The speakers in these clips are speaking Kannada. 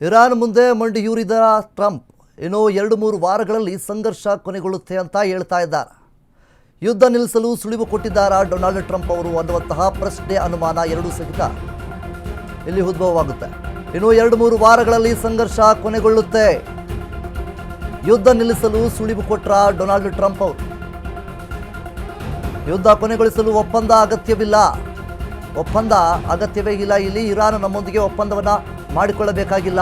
ಇರಾನ್ ಮುಂದೆ ಮಂಡಿಯೂರಿದ ಟ್ರಂಪ್ ಇನ್ನು 2-3 ವಾರಗಳಲ್ಲಿ ಸಂಘರ್ಷ ಕೊನೆಗೊಳ್ಳುತ್ತೆ ಅಂತ ಹೇಳ್ತಾ ಇದ್ದಾರೆ. ಯುದ್ಧ ನಿಲ್ಲಿಸಲು ಸುಳಿವು ಕೊಟ್ಟಿದ್ದಾರಾ ಡೊನಾಲ್ಡ್ ಟ್ರಂಪ್ ಅವರು ಅನ್ನುವಂತಹ ಪ್ರಶ್ನೆ ಅನುಮಾನ ಎರಡೂ ಸಹಿತ ಇಲ್ಲಿ ಉದ್ಭವವಾಗುತ್ತೆ. ಇನ್ನು 2-3 ವಾರಗಳಲ್ಲಿ ಸಂಘರ್ಷ ಕೊನೆಗೊಳ್ಳುತ್ತೆ. ಯುದ್ಧ ನಿಲ್ಲಿಸಲು ಸುಳಿವು ಕೊಟ್ರ ಡೊನಾಲ್ಡ್ ಟ್ರಂಪ್ ಅವರು. ಯುದ್ಧ ಕೊನೆಗೊಳಿಸಲು ಒಪ್ಪಂದ ಅಗತ್ಯವೇ ಇಲ್ಲ. ಇಲ್ಲಿ ಇರಾನ್ ನಮ್ಮೊಂದಿಗೆ ಒಪ್ಪಂದವನ್ನ ಮಾಡಿಕೊಳ್ಳಬೇಕಾಗಿಲ್ಲ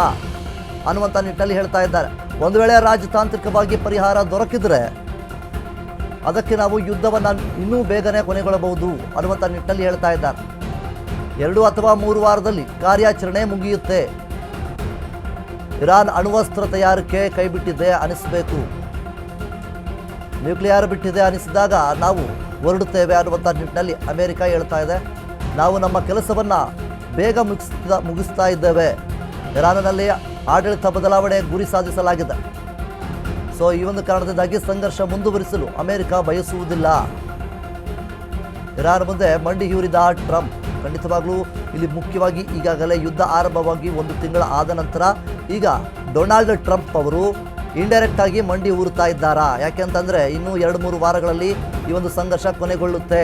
ಅನ್ನುವಂಥ ನಿಟ್ಟಿನಲ್ಲಿ ಹೇಳ್ತಾ ಇದ್ದಾರೆ. ಒಂದು ವೇಳೆ ರಾಜತಾಂತ್ರಿಕವಾಗಿ ಪರಿಹಾರ ದೊರಕಿದ್ರೆ ಅದಕ್ಕೆ ನಾವು ಯುದ್ಧವನ್ನು ಇನ್ನೂ ಬೇಗನೆ ಕೊನೆಗೊಳ್ಳಬಹುದು ಅನ್ನುವಂಥ ನಿಟ್ಟಿನಲ್ಲಿ ಹೇಳ್ತಾ ಇದ್ದಾರೆ. 2 ಅಥವಾ 3 ವಾರದಲ್ಲಿ ಕಾರ್ಯಾಚರಣೆ ಮುಗಿಯುತ್ತೆ. ಇರಾನ್ ಅಣ್ವಸ್ತ್ರ ತಯಾರಿಕೆ ಕೈಬಿಟ್ಟಿದೆ ಅನಿಸಬೇಕು, ನ್ಯೂಕ್ಲಿಯರ್ ಬಿಟ್ಟಿದೆ ಅನಿಸಿದಾಗ ನಾವು ಹೊರಡುತ್ತೇವೆ ಅನ್ನುವಂಥ ನಿಟ್ಟಿನಲ್ಲಿ ಅಮೆರಿಕ ಹೇಳ್ತಾ ಇದೆ. ನಾವು ನಮ್ಮ ಕೆಲಸವನ್ನು ಬೇಗ ಮುಗಿಸ್ತಾ ಇದ್ದೇವೆ. ಇರಾನ್ನಲ್ಲಿ ಆಡಳಿತ ಬದಲಾವಣೆ ಗುರಿ ಸಾಧಿಸಲಾಗಿದೆ. ಸೊ ಈ ಒಂದು ಕಾರಣದಿಂದಾಗಿ ಸಂಘರ್ಷ ಮುಂದುವರಿಸಲು ಅಮೆರಿಕ ಬಯಸುವುದಿಲ್ಲ. ಇರಾನ್ ಮುಂದೆ ಮಂಡಿಯೂರಿದ ಟ್ರಂಪ್ ಖಂಡಿತವಾಗ್ಲೂ ಇಲ್ಲಿ ಮುಖ್ಯವಾಗಿ ಈಗಾಗಲೇ ಯುದ್ಧ ಆರಂಭವಾಗಿ 1 ತಿಂಗಳ ಆದ ನಂತರ ಈಗ ಡೊನಾಲ್ಡ್ ಟ್ರಂಪ್ ಅವರು ಇಂಡೈರೆಕ್ಟ್ ಆಗಿ ಮಂಡಿ ಊರುತ್ತಾ ಇದ್ದಾರಾ? ಯಾಕೆಂತಂದರೆ ಇನ್ನೂ 2-3 ವಾರಗಳಲ್ಲಿ ಈ ಒಂದು ಸಂಘರ್ಷ ಕೊನೆಗೊಳ್ಳುತ್ತೆ.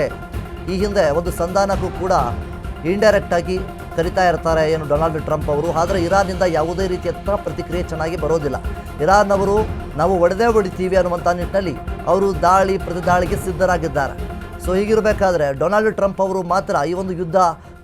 ಈ ಹಿಂದೆ ಒಂದು ಸಂಧಾನಕ್ಕೂ ಕೂಡ ಇಂಡೈರೆಕ್ಟ್ ಆಗಿ ಕರಿತಾ ಇರ್ತಾರೆ ಏನು ಡೊನಾಲ್ಡ್ ಟ್ರಂಪ್ ಅವರು. ಆದರೆ ಇರಾನ್ನಿಂದ ಯಾವುದೇ ರೀತಿಯ ಪ್ರತಿಕ್ರಿಯೆ ಚೆನ್ನಾಗಿ ಬರೋದಿಲ್ಲ. ಇರಾನ್ ಅವರು ನಾವು ಹೊಡಿತೀವಿ ಅನ್ನುವಂಥ ನಿಟ್ಟಿನಲ್ಲಿ ಅವರು ಪ್ರತಿದಾಳಿಗೆ ಸಿದ್ಧರಾಗಿದ್ದಾರೆ. ಸೊ ಹೀಗಿರಬೇಕಾದ್ರೆ ಡೊನಾಲ್ಡ್ ಟ್ರಂಪ್ ಅವರು ಮಾತ್ರ ಈ ಒಂದು ಯುದ್ಧ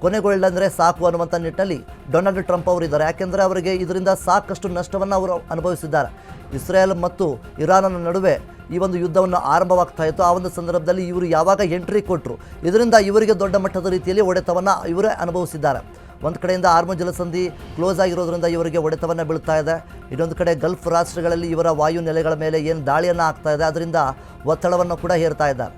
ಕೊನೆಗೊಳ್ಳಂದರೆ ಸಾಕು ಅನ್ನುವಂಥ ನಿಟ್ಟಿನಲ್ಲಿ ಡೊನಾಲ್ಡ್ ಟ್ರಂಪ್ ಅವರು ಇದ್ದಾರೆ. ಯಾಕೆಂದರೆ ಅವರಿಗೆ ಇದರಿಂದ ಸಾಕಷ್ಟು ನಷ್ಟವನ್ನು ಅವರು ಅನುಭವಿಸಿದ್ದಾರೆ. ಇಸ್ರೇಲ್ ಮತ್ತು ಇರಾನ್ನ ನಡುವೆ ಈ ಒಂದು ಯುದ್ಧವನ್ನು ಆರಂಭವಾಗ್ತಾ ಇತ್ತು. ಆ ಒಂದು ಸಂದರ್ಭದಲ್ಲಿ ಇವರು ಯಾವಾಗ ಎಂಟ್ರಿ ಕೊಟ್ಟರು ಇದರಿಂದ ಇವರಿಗೆ ದೊಡ್ಡ ಮಟ್ಟದ ರೀತಿಯಲ್ಲಿ ಹೊಡೆತವನ್ನು ಇವರೇ ಅನುಭವಿಸಿದ್ದಾರೆ. ಒಂದು ಕಡೆಯಿಂದ ಹಾರ್ಮುಜ್ ಜಲಸಂಧಿ ಕ್ಲೋಸ್ ಆಗಿರೋದ್ರಿಂದ ಇವರಿಗೆ ಹೊಡೆತವನ್ನು ಬೀಳ್ತಾ ಇದೆ. ಇನ್ನೊಂದು ಕಡೆ ಗಲ್ಫ್ ರಾಷ್ಟ್ರಗಳಲ್ಲಿ ಇವರ ವಾಯು ನೆಲೆಗಳ ಮೇಲೆ ಏನು ದಾಳಿಯನ್ನು ಆಗ್ತಾ ಇದೆ ಅದರಿಂದ ಒತ್ತಡವನ್ನು ಕೂಡ ಹೇರ್ತಾ ಇದ್ದಾರೆ.